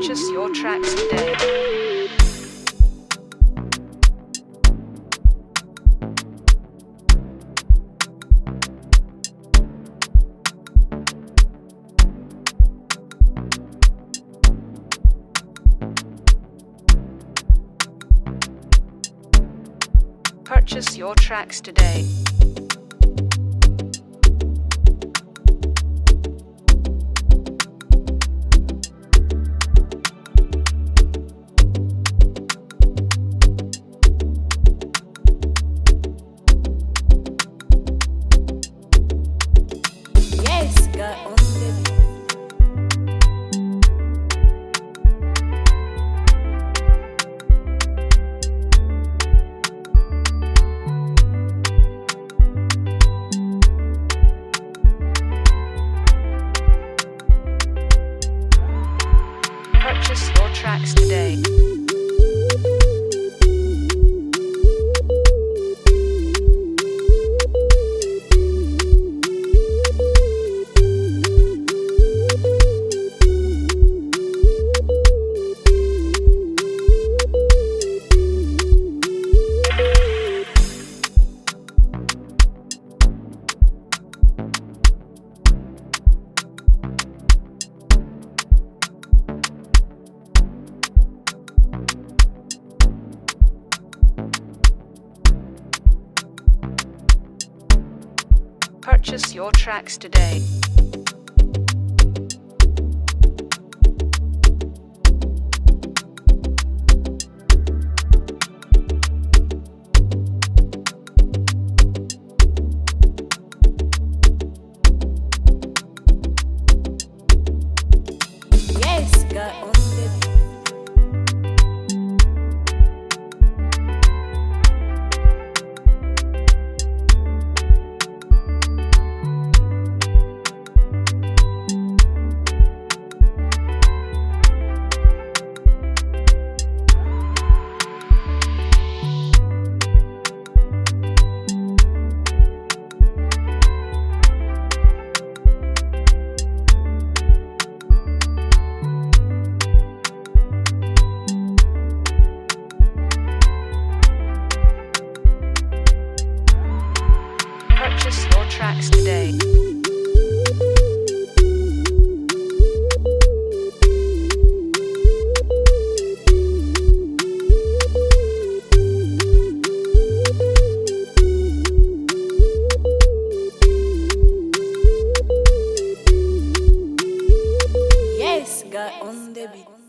Purchase your tracks today. Purchase your tracks today. Yes, got on the Purchase your tracks today. Purchase your tracks today. yes, got on the Purchase your tracks today. yes, got on the beat.